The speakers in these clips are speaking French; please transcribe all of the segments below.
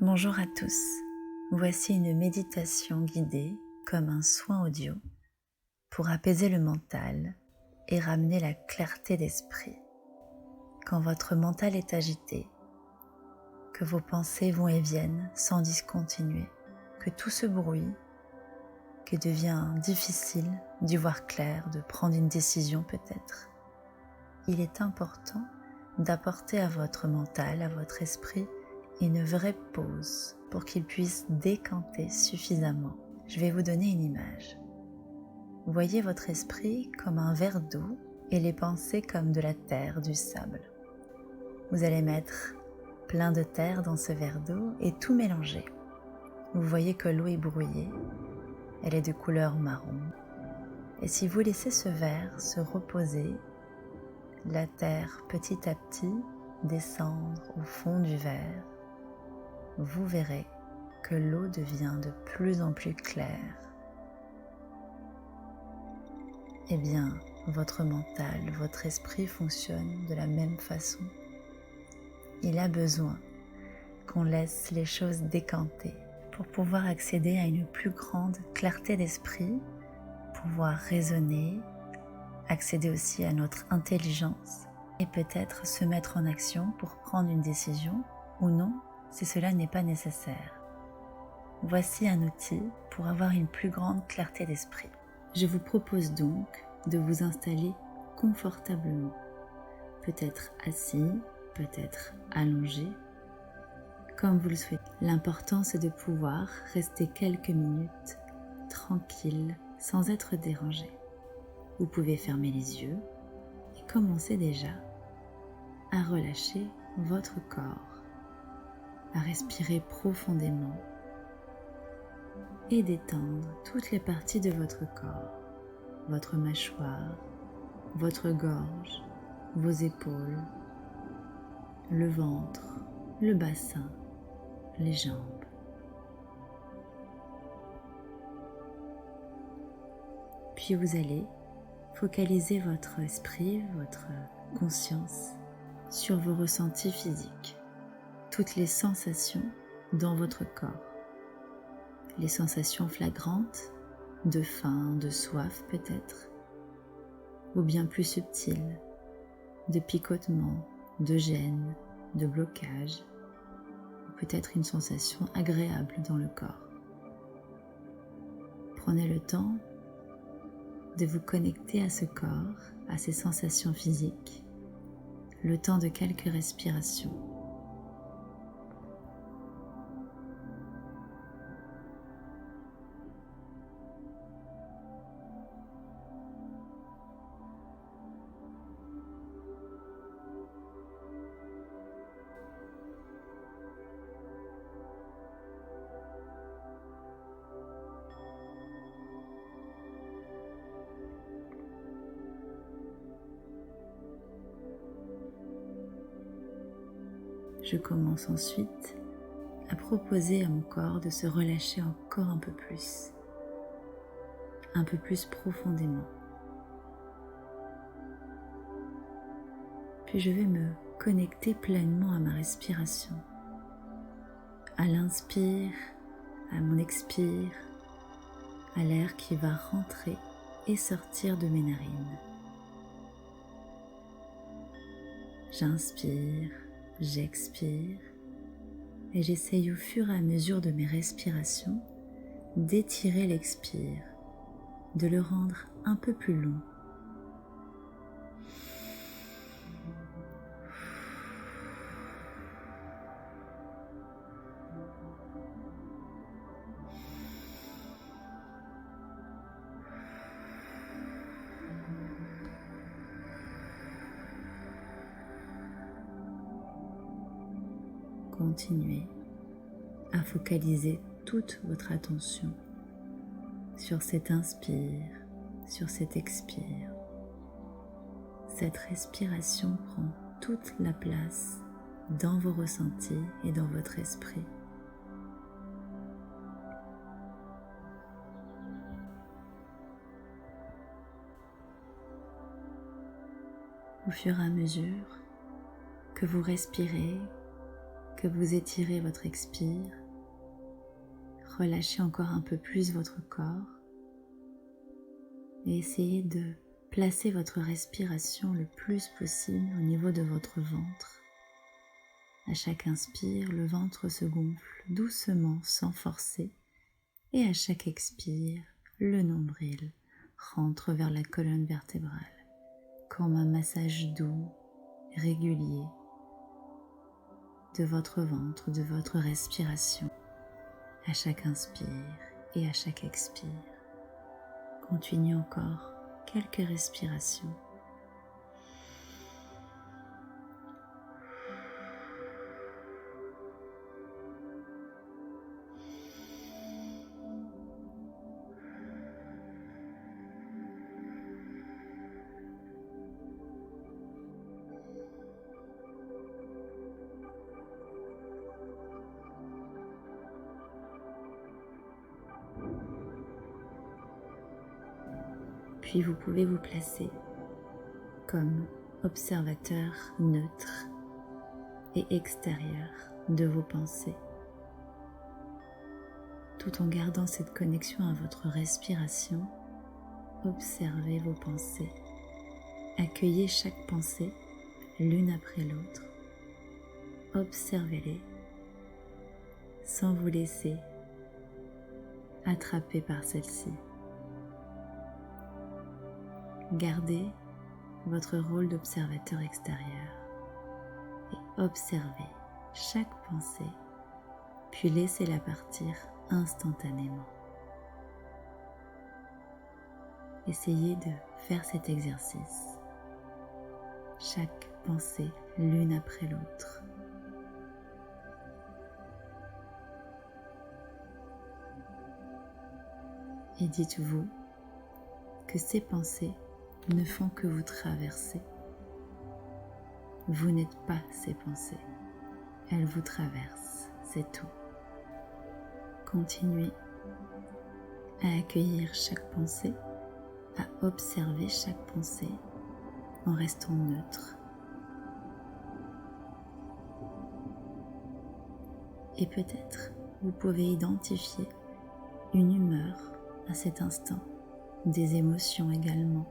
Bonjour à tous, voici une méditation guidée comme un soin audio pour apaiser le mental et ramener la clarté d'esprit. Quand votre mental est agité, que vos pensées vont et viennent sans discontinuer, que tout se brouille, que devient difficile d'y voir clair, de prendre une décision peut-être, il est important d'apporter à votre mental, à votre esprit, une vraie pause pour qu'il puisse décanter suffisamment. Je vais vous donner une image. Voyez votre esprit comme un verre d'eau et les pensées comme de la terre, du sable. Vous allez mettre plein de terre dans ce verre d'eau et tout mélanger. Vous voyez que l'eau est brouillée, elle est de couleur marron. Et si vous laissez ce verre se reposer, la terre petit à petit descendre au fond du verre, vous verrez que l'eau devient de plus en plus claire. Eh bien, votre mental, votre esprit fonctionne de la même façon. Il a besoin qu'on laisse les choses décanter pour pouvoir accéder à une plus grande clarté d'esprit, pouvoir raisonner, accéder aussi à notre intelligence et peut-être se mettre en action pour prendre une décision ou non si cela n'est pas nécessaire. Voici un outil pour avoir une plus grande clarté d'esprit. Je vous propose donc de vous installer confortablement, peut-être assis, peut-être allongé, comme vous le souhaitez. L'important c'est de pouvoir rester quelques minutes tranquille sans être dérangé. Vous pouvez fermer les yeux et commencer déjà à relâcher votre corps, à respirer profondément et détendre toutes les parties de votre corps, votre mâchoire, votre gorge, vos épaules, le ventre, le bassin, les jambes. Puis vous allez focaliser votre esprit, votre conscience sur vos ressentis physiques, toutes les sensations dans votre corps. Les sensations flagrantes, de faim, de soif peut-être, ou bien plus subtiles, de picotement, de gêne, de blocage, ou peut-être une sensation agréable dans le corps. Prenez le temps de vous connecter à ce corps, à ces sensations physiques, le temps de quelques respirations. Je commence ensuite à proposer à mon corps de se relâcher encore un peu plus profondément. Puis je vais me connecter pleinement à ma respiration, à l'inspire, à mon expire, à l'air qui va rentrer et sortir de mes narines. J'inspire, j'expire et j'essaye au fur et à mesure de mes respirations d'étirer l'expire, de le rendre un peu plus long. Continuez à focaliser toute votre attention sur cet inspire, sur cet expire. Cette respiration prend toute la place dans vos ressentis et dans votre esprit. Au fur et à mesure que vous respirez, que vous étirez votre expire, relâchez encore un peu plus votre corps et essayez de placer votre respiration le plus possible au niveau de votre ventre. À chaque inspire, le ventre se gonfle doucement sans forcer et à chaque expire, le nombril rentre vers la colonne vertébrale comme un massage doux, régulier de votre ventre, de votre respiration. À chaque inspire et à chaque expire. Continuez encore quelques respirations. Puis vous pouvez vous placer comme observateur neutre et extérieur de vos pensées, tout en gardant cette connexion à votre respiration. Observez vos pensées, accueillez chaque pensée l'une après l'autre, observez-les sans vous laisser attraper par celle-ci. Gardez votre rôle d'observateur extérieur et observez chaque pensée, puis laissez-la partir instantanément. Essayez de faire cet exercice, chaque pensée l'une après l'autre. Et dites-vous que ces pensées ne font que vous traverser. Vous n'êtes pas ces pensées, elles vous traversent, c'est tout. Continuez à accueillir chaque pensée, à observer chaque pensée en restant neutre. Et peut-être vous pouvez identifier une humeur à cet instant, des émotions également.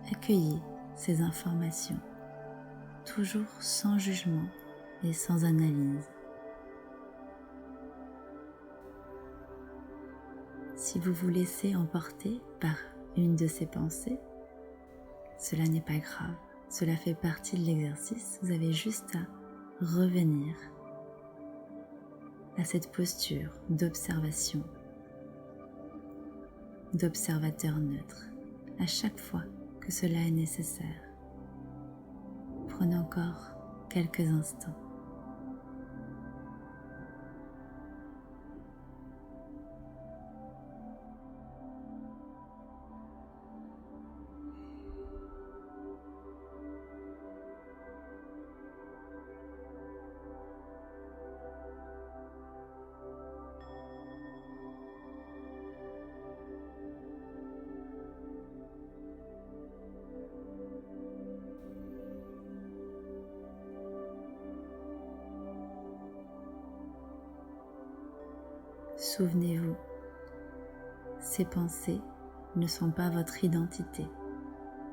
Accueillez ces informations, toujours sans jugement et sans analyse. Si vous vous laissez emporter par une de ces pensées, cela n'est pas grave, cela fait partie de l'exercice. Vous avez juste à revenir à cette posture d'observation, d'observateur neutre, à chaque fois que cela est nécessaire. Prenez encore quelques instants. Souvenez-vous, ces pensées ne sont pas votre identité.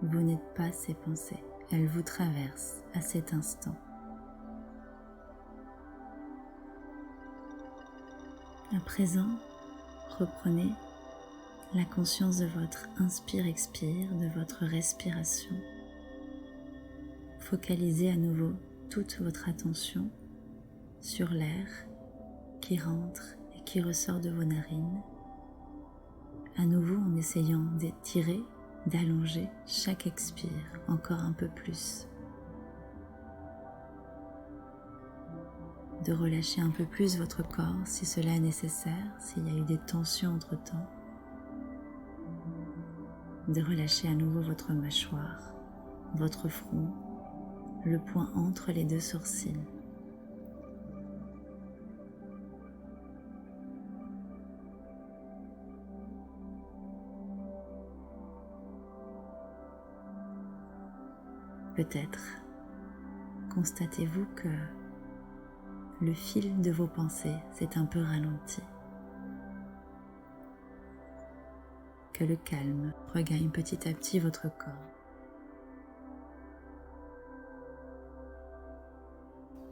Vous n'êtes pas ces pensées, elles vous traversent à cet instant. À présent, reprenez la conscience de votre inspire-expire, de votre respiration. Focalisez à nouveau toute votre attention sur l'air qui rentre et qui ressort de vos narines. À nouveau en essayant d'étirer, d'allonger chaque expire encore un peu plus. De relâcher un peu plus votre corps si cela est nécessaire, s'il y a eu des tensions entre-temps. De relâcher à nouveau votre mâchoire, votre front, le point entre les deux sourcils. Peut-être constatez-vous que le fil de vos pensées s'est un peu ralenti, que le calme regagne petit à petit votre corps.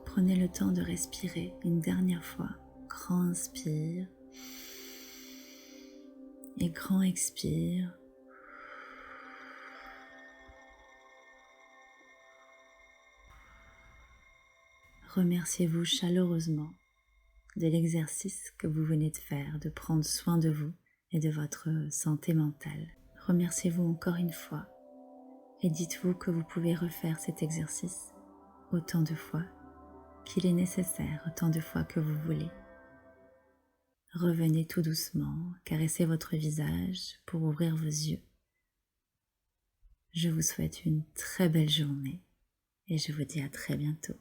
Prenez le temps de respirer une dernière fois. Grand inspire et grand expire. Remerciez-vous chaleureusement de l'exercice que vous venez de faire, de prendre soin de vous et de votre santé mentale. Remerciez-vous encore une fois et dites-vous que vous pouvez refaire cet exercice autant de fois qu'il est nécessaire, autant de fois que vous voulez. Revenez tout doucement, caressez votre visage pour ouvrir vos yeux. Je vous souhaite une très belle journée et je vous dis à très bientôt.